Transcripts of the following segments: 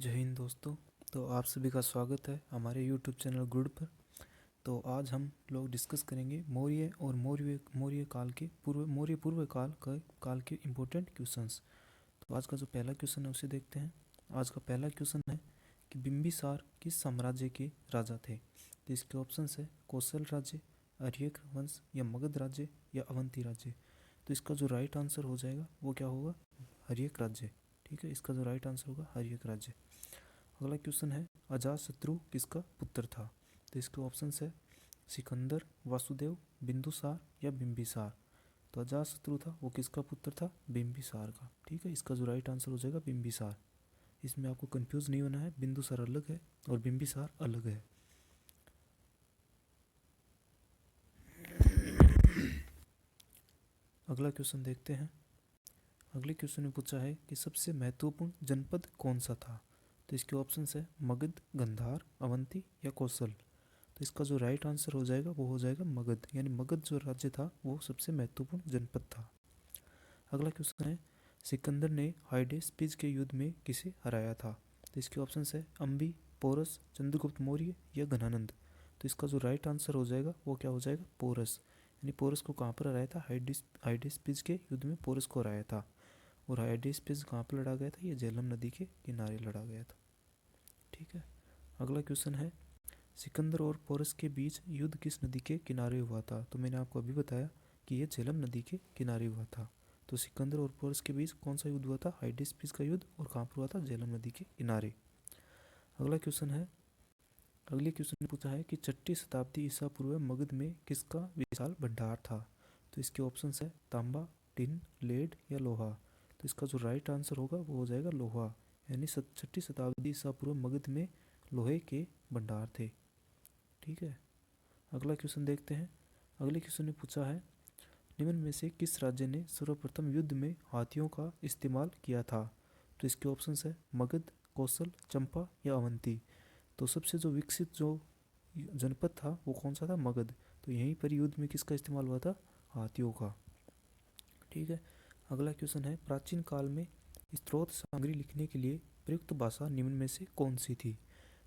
जय हिंद दोस्तों। तो आप सभी का स्वागत है हमारे यूट्यूब चैनल गुड पर। तो आज हम लोग डिस्कस करेंगे मौर्य और मौर्य काल के पूर्व काल के इम्पोर्टेंट क्वेश्चंस। तो आज का जो पहला क्वेश्चन है उसे देखते हैं। आज का पहला क्वेश्चन है कि बिंबिसार किस साम्राज्य के राजा थे। तो इसके ऑप्शन है कौशल राज्य, आर्यक वंश या मगध राज्य या अवंती राज्य। तो इसका जो राइट आंसर हो जाएगा वो क्या होगा, आर्यक राज्य। ठीक है, इसका जो राइट आंसर होगा आर्यक राज्य। अगला क्वेश्चन है अजातशत्रु किसका पुत्र था। तो इसके ऑप्शन है सिकंदर, वासुदेव, बिंदुसार या बिंबिसार। तो अजातशत्रु था वो किसका पुत्र था, बिंबिसार का। ठीक है, इसका जो राइट आंसर हो जाएगा बिंबिसार। इसमें आपको कंफ्यूज नहीं होना है, बिंदुसार अलग है और बिंबिसार अलग है। अगला क्वेश्चन देखते हैं। अगले क्वेश्चन में पूछा है कि सबसे महत्वपूर्ण जनपद कौन सा था। तो इसके ऑप्शन है मगध, गंधार, अवंती या कौशल। तो इसका जो राइट आंसर हो जाएगा वो हो जाएगा मगध, यानी मगध जो राज्य था वो सबसे महत्वपूर्ण जनपद था। अगला क्वेश्चन है सिकंदर ने हाइडेस्पिस के युद्ध में किसे हराया था। तो इसके ऑप्शन है अम्बी, पोरस, चंद्रगुप्त मौर्य या घनानंद। तो इसका जो राइट आंसर हो जाएगा वो क्या हो जाएगा, पोरस। यानी पोरस को कहाँ पर हराया था, हाइडेस्पिस के युद्ध में पोरस को हराया था। और हाइडेस्पिस कहाँ पर लड़ा गया था, ये झेलम नदी के किनारे लड़ा गया था। ठीक है, अगला क्वेश्चन है सिकंदर और पोरस के बीच युद्ध किस नदी के किनारे हुआ था। तो मैंने आपको अभी बताया कि ये झेलम नदी के किनारे हुआ था। तो सिकंदर और पोरस के बीच कौन सा युद्ध हुआ था, हाइडेस्पिस का युद्ध। और कहाँ पर हुआ था, झेलम नदी के किनारे। अगला क्वेश्चन है, अगले क्वेश्चन ने पूछा है कि 6ठी शताब्दी ईसा पूर्व मगध में किसका विशाल भंडार था। तो इसके ऑप्शन है तांबा, टिन, लेड या लोहा। तो इसका जो राइट आंसर होगा वो हो जाएगा लोहा, यानी 6ठी शताब्दी ईसा पूर्व मगध में लोहे के भंडार थे। ठीक है, अगला क्वेश्चन देखते हैं। अगले क्वेश्चन ने पूछा है निम्न में से किस राज्य ने सर्वप्रथम युद्ध में हाथियों का इस्तेमाल किया था। तो इसके ऑप्शन है मगध, कौशल, चंपा या अवंती। तो सबसे जो विकसित जो जनपद था वो कौन सा था, मगध। तो यहीं पर युद्ध में किसका इस्तेमाल हुआ था, हाथियों का। ठीक है, अगला क्वेश्चन है प्राचीन काल में स्रोत सामग्री लिखने के लिए प्रयुक्त भाषा निम्न में से कौन सी थी।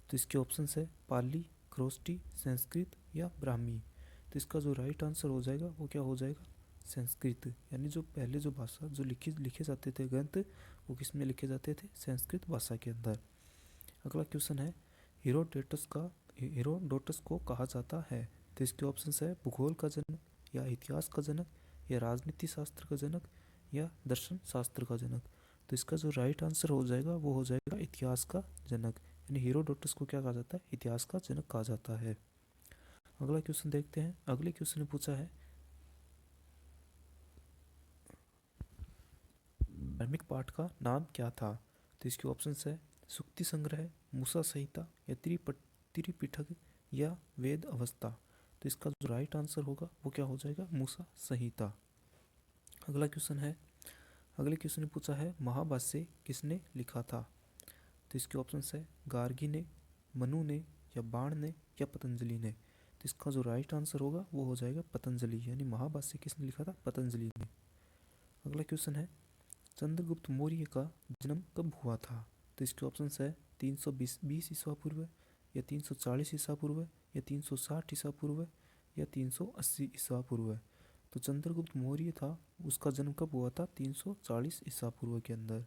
तो इसके ऑप्शन है पाली, ख्रोष्टी, संस्कृत या ब्राह्मी। तो इसका जो राइट आंसर हो जाएगा वो क्या हो जाएगा, संस्कृत। यानी जो पहले जो भाषा जो लिखे जाते थे ग्रंथ, वो किस में लिखे जाते थे, संस्कृत भाषा के अंदर। अगला क्वेश्चन है हेरोडोटस को कहा जाता है। तो इसके ऑप्शन है भूगोल का जनक या इतिहास का जनक या राजनीति शास्त्र का जनक या दर्शन शास्त्र का जनक। तो इसका जो राइट आंसर हो जाएगा वो हो जाएगा इतिहास का जनक। यानी हेरोडोटस को क्या कहा जाता है, इतिहास का जनक कहा जाता है। अगला क्वेश्चन देखते हैं। अगले क्वेश्चन ने पूछा है धार्मिक पाठ का नाम क्या था। तो इसके ऑप्शन है सुक्ति संग्रह, मूसा संहिता या त्रिपिटक या वेद अवस्था। तो इसका जो राइट आंसर होगा वो क्या हो जाएगा, मूसा संहिता। अगला क्वेश्चन है, अगले क्वेश्चन ने पूछा है महाभाष्य किसने लिखा था। तो इसके ऑप्शन है गार्गी ने, मनु ने या बाण ने या पतंजलि ने। तो इसका जो राइट आंसर होगा वो हो जाएगा पतंजलि, यानी महाभाष्य किसने लिखा था, पतंजलि ने। अगला क्वेश्चन है चंद्रगुप्त मौर्य का जन्म कब हुआ था। तो इसके ऑप्शन है 320 ईसा पूर्व या 340 ईसा पूर्व या 360 ईसा पूर्व या 380 ईसा पूर्व। तो चंद्रगुप्त मौर्य था उसका जन्म कब हुआ था, 340 ईसा पूर्व के अंदर।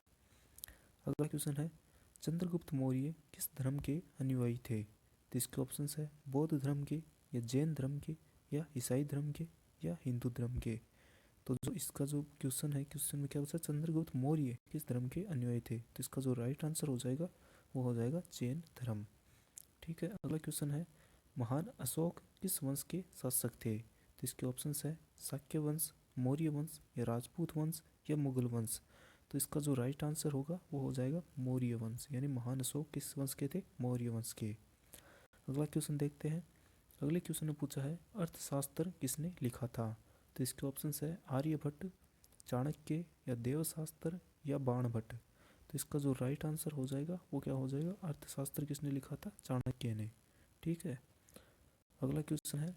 अगला क्वेश्चन है चंद्रगुप्त मौर्य किस धर्म के अनुयायी थे। तो इसके ऑप्शन है बौद्ध धर्म के या जैन धर्म के या ईसाई धर्म के या हिंदू धर्म के। तो जो इसका जो क्वेश्चन है, क्वेश्चन में क्या पूछा, चंद्रगुप्त मौर्य किस धर्म के अनुयायी थे। तो इसका जो राइट आंसर हो जाएगा वो हो जाएगा जैन धर्म। ठीक है, अगला क्वेश्चन है महान अशोक किस वंश के शासक थे। तो इसके ऑप्शन है शाक्य वंश, मौर्य वंश या राजपूत वंश या मुगल वंश। तो इसका जो राइट आंसर होगा वो हो जाएगा मौर्य वंश, यानी महान अशोक किस वंश के थे, मौर्य वंश के। अगला क्वेश्चन देखते हैं। अगले क्वेश्चन ने पूछा है अर्थशास्त्र किसने लिखा था। तो इसके ऑप्शन है आर्यभट्ट, चाणक्य या देवशास्त्र या बाणभट्ट। तो इसका जो राइट आंसर हो जाएगा वो क्या हो जाएगा, अर्थशास्त्र किसने लिखा था, चाणक्य ने। ठीक है, अगला क्वेश्चन है,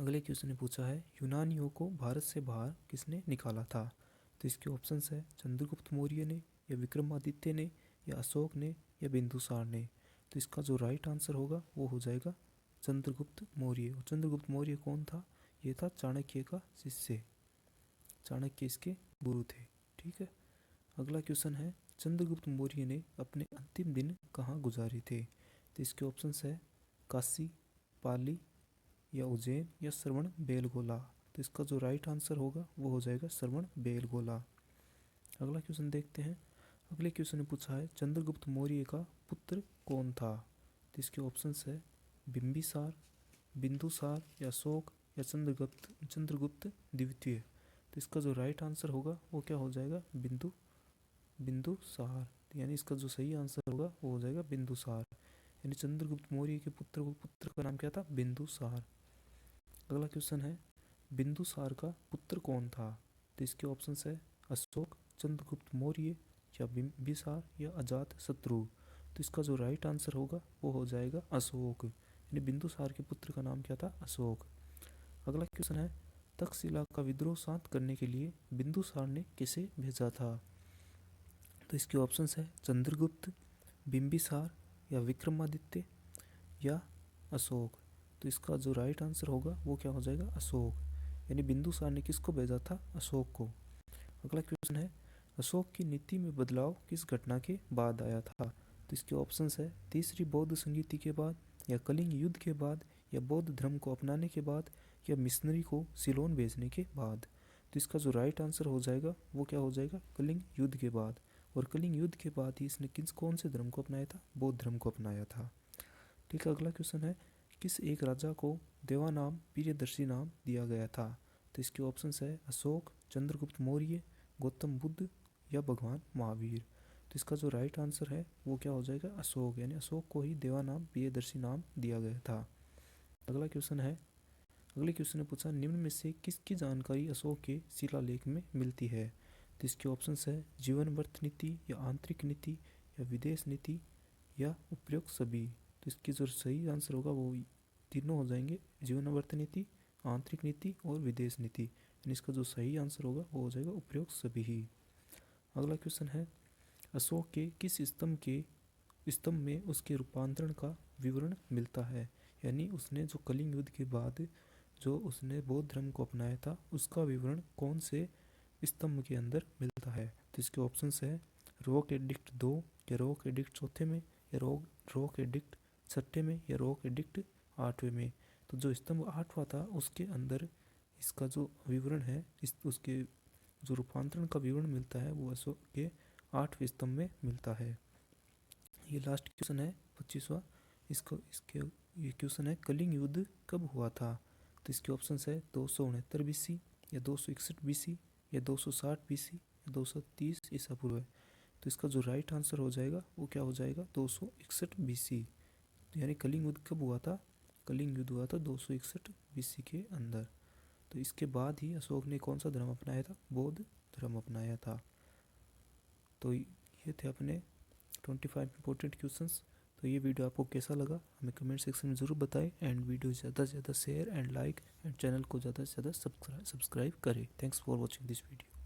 अगले क्वेश्चन ने पूछा है यूनानियों को भारत से बाहर किसने निकाला था। तो इसके ऑप्शन है चंद्रगुप्त मौर्य ने या विक्रमादित्य ने या अशोक ने या बिंदुसार ने? तो इसका जो राइट आंसर होगा वो हो जाएगा चंद्रगुप्त मौर्य। और चंद्रगुप्त मौर्य कौन था? ये था चाणक्य का शिष्य, चाणक्य इसके गुरु थे। ठीक है, अगला क्वेश्चन है चंद्रगुप्त मौर्य ने अपने अंतिम दिन कहाँ गुजारे थे? तो इसके ऑप्शंस है काशी, पाली या उज्जैन या श्रवण बेलगोला। तो इसका जो राइट आंसर होगा वो हो जाएगा श्रवण बेलगोला। अगला क्वेश्चन देखते हैं। अगले क्वेश्चन में पूछा है चंद्रगुप्त मौर्य का पुत्र कौन था? तो इसके ऑप्शंस है बिंबिसार, बिंदुसार या अशोक या चंद्रगुप्त द्वितीय। तो इसका जो राइट आंसर होगा वो क्या हो जाएगा? बिंदुसार। यानी इसका जो सही आंसर होगा वो हो जाएगा बिंदुसार। यानी चंद्रगुप्त मौर्य के पुत्र का नाम क्या था? बिंदुसार। अगला क्वेश्चन है बिंदुसार का पुत्र कौन था? तो इसके ऑप्शंस है अशोक, चंद्रगुप्त मौर्य या बिंबिसार या अजात शत्रु। तो इसका जो राइट आंसर होगा वो हो जाएगा अशोक। यानी बिंदुसार के पुत्र का नाम क्या था? अशोक। अगला क्वेश्चन है तक्षशिला का विद्रोह शांत करने के लिए बिंदुसार ने किसे भेजा था? तो इसके ऑप्शंस है चंद्रगुप्त, बिंबिसार या विक्रमादित्य या अशोक। तो इसका जो राइट आंसर होगा वो क्या हो जाएगा? अशोक। यानी बिंदुसार ने किसको भेजा था? अशोक को। अगला क्वेश्चन है अशोक की नीति में बदलाव किस घटना के बाद आया था? तो इसके ऑप्शंस है तीसरी बौद्ध संगीति के बाद या कलिंग युद्ध के बाद या बौद्ध धर्म को अपनाने के बाद या मिशनरी को सिलोन भेजने के बाद। तो इसका जो राइट आंसर हो जाएगा वो क्या हो जाएगा? कलिंग युद्ध के बाद। और कलिंग युद्ध के बाद ही इसने कौन से धर्म को अपनाया था? बौद्ध धर्म को अपनाया था। ठीक है, अगला क्वेश्चन है किस एक राजा को देवा नाम प्रियदर्शी नाम दिया गया था? तो इसके ऑप्शंस है अशोक, चंद्रगुप्त मौर्य, गौतम बुद्ध या भगवान महावीर। तो इसका जो राइट आंसर है वो क्या हो जाएगा? अशोक। यानी अशोक को ही देवा नाम प्रियदर्शी नाम दिया गया था। अगला क्वेश्चन है अगले क्वेश्चन ने पूछा निम्न में से किसकी जानकारी अशोक के शिलालेख में मिलती है? तो इसके ऑप्शंस है जीवन वर्त नीति या आंतरिक नीति या विदेश नीति या उपयुक्त सभी। तो इसकी जो सही आंसर होगा वो तीनों हो जाएंगे, जीवन वर्त नीति, आंतरिक नीति और विदेश नीति। यानी इसका जो सही आंसर होगा वो हो जाएगा उपयुक्त सभी ही। अगला क्वेश्चन है अशोक के किस स्तंभ में उसके रूपांतरण का विवरण मिलता है? यानी उसने जो कलिंग युद्ध के बाद जो उसने बौद्ध धर्म को अपनाया था उसका विवरण कौन से स्तंभ के अंदर मिलता है? तो इसके ऑप्शंस है रॉक एडिक्ट 2 या रॉक एडिक्ट चौथे में या रॉक एडिक्ट छठे में या रॉक एडिक्ट आठवें में। तो जो स्तंभ आठवां था उसके अंदर इसका जो विवरण है उसके जो रूपांतरण का विवरण मिलता है वो अशोक के 8वें स्तंभ में मिलता है। ये लास्ट क्वेश्चन है 25वां। इसके ये क्वेश्चन है कलिंग युद्ध कब हुआ था? तो इसके ऑप्शंस है 269 BC या 261 BC या 260 BC या 230 ईसा पूर्व। तो इसका जो राइट आंसर हो जाएगा वो क्या हो जाएगा? 261 BC। तो यानी कलिंग युद्ध कब हुआ था? कलिंग युद्ध हुआ था 261 BC के अंदर। तो इसके बाद ही अशोक ने कौन सा धर्म अपनाया था? बौद्ध धर्म अपनाया था। तो ये थे अपने 25 इंपॉर्टेंट क्वेश्चंस। तो ये वीडियो आपको कैसा लगा हमें कमेंट सेक्शन में ज़रूर बताएं एंड वीडियो ज़्यादा से ज़्यादा share and like and channel को ज़्यादा से ज़्यादा सब्सक्राइब करें। Thanks for watching this video.